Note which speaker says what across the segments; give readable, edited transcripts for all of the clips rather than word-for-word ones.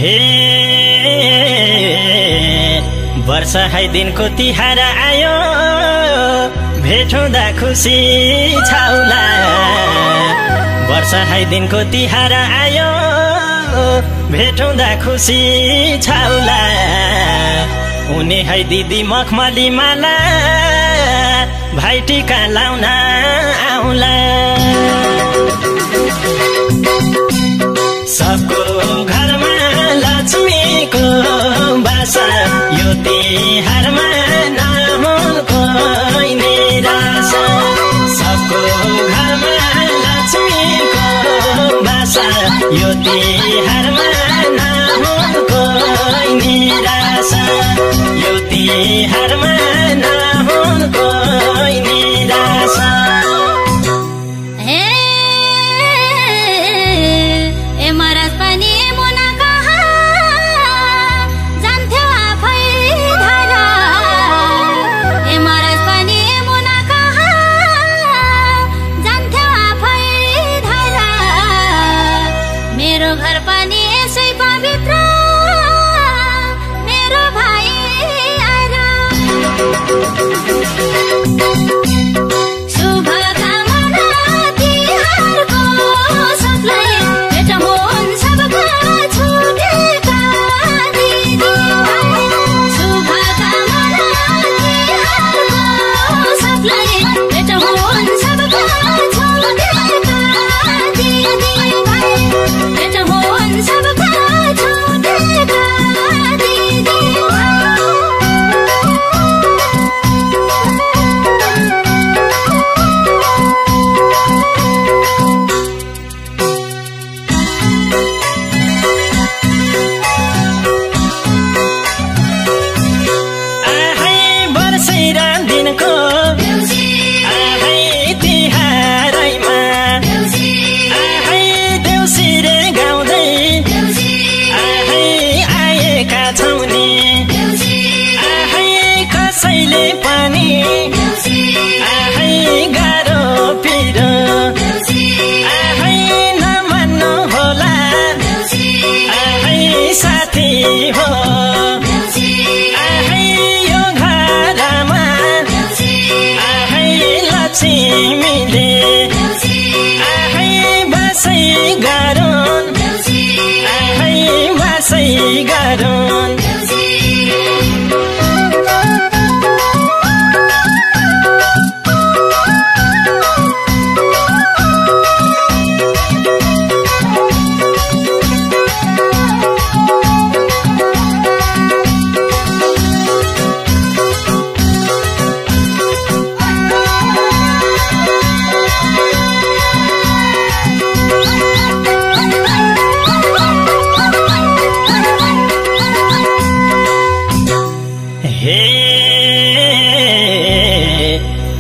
Speaker 1: हे वर्ष है दिनको तिहार आयो भेट हुँदा खुसी छाउला वर्ष है दिनको तिहार आयो भेट हुँदा खुसी छाउला उनी है दिदी मखमली माला भाइ टिका लाउन आउला सबको घरमा लक्ष्मीको बासा यो तिहारमा नहुनुको निराशा सबको घरमा लक्ष्मीको बासा यो तिहारमा नहुनुको निराशा यो तिहारमा नहुनुको निराशा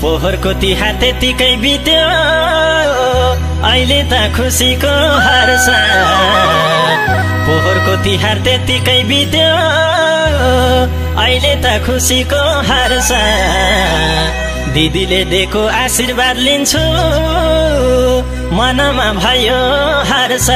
Speaker 1: पोहोरको तिहार त्यतिकै बित्यो अहिले त खुसीको हर्ष पोहोरको तिहार त्यतिकै बित्यो अहिले त खुसीको हर्ष दिदीले दिएको आशीर्वाद लिन्छु मनमा भयो हर्ष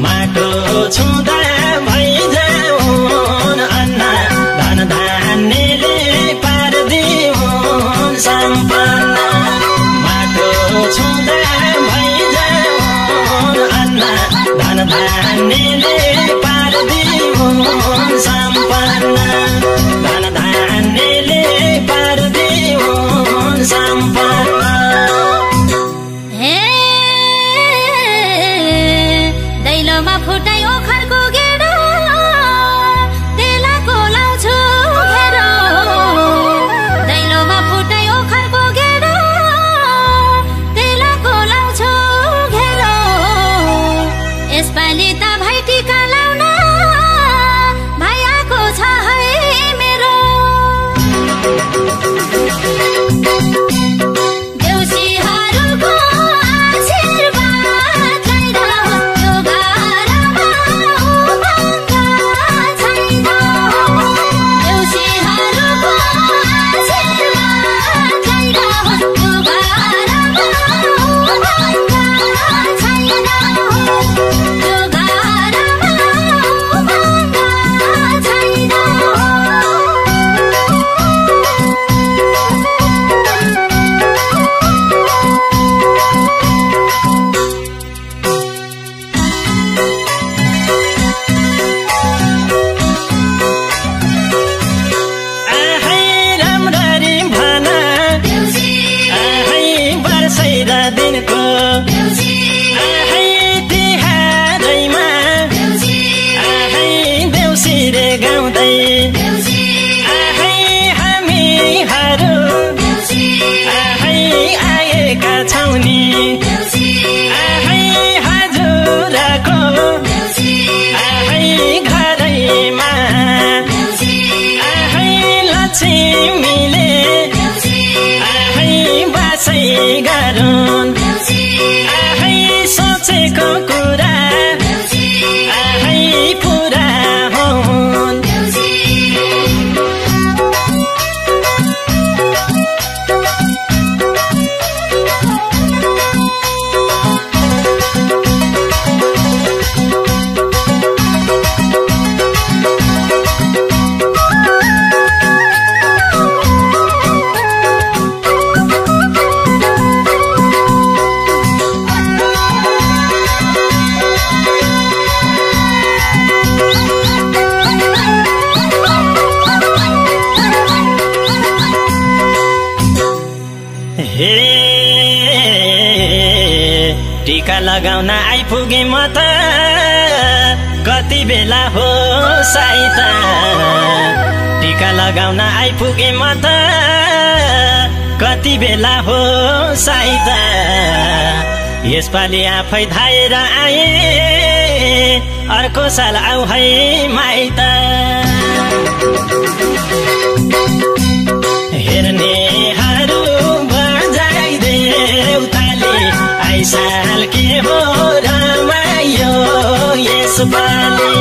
Speaker 1: माटो छुँदा भइजाउन् अन्ना धन धान्यले पार्दिउन् सम्पन्न माटो छुँदा भइजाउन् अन्ना धन धान्यले पार्दिउन् सम्पन्न धन धान्यले पार्दिउन् सम्पन्न
Speaker 2: फुटाइ ओखरको गेडो तेलाको लाउँछु घेरो दैलोमा फुटाइ ओखरको गेडो तेलाको लाउँछु घेरो यसपालि त भाइ टिका लाउन भाइ आएको छ है मेरो देउसीहरूको आशीर्वाद लैरहोस् यो घरमा
Speaker 1: आहै तिहारैमा आहै देउसिरे गाउँदै आहै हामीहरू आहै आएका छौँ नि आहै हजुरको आहै घरैमा आहै लक्ष्मीले आहै बासै गरून् आहै सोचेको कुरा आहै पुरा हुन् टीका लगाउन आइपुगे म त कति बेला हो साइत टीका लगाउन आइपुगे म त कति बेला हो साइत यसपालि आफै धाएर आए अर्को साल आऊ है माइत हेर्नेहरू बजाइदेऊ ताली आइसाल के हो रमाइयो यसपालि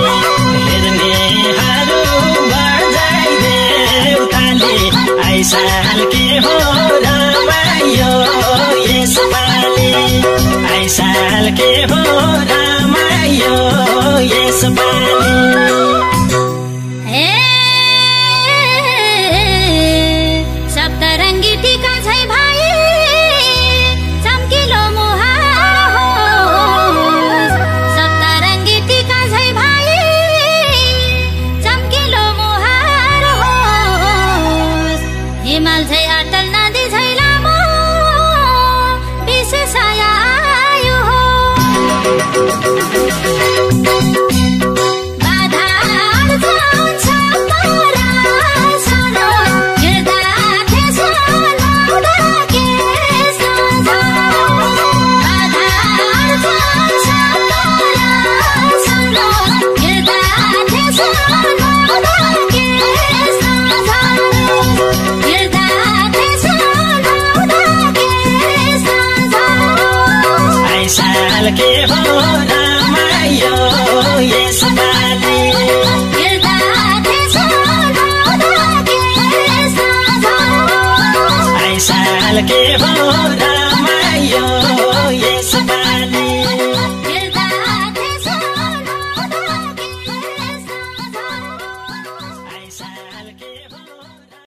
Speaker 1: हेर्नेहरू बजाइदेऊ ताली आइसाल के हो रमाइयो यसपालि आइसाल के हो रमाइयो यसपालि के हो रमाइयो यसपालि आइसाल के हो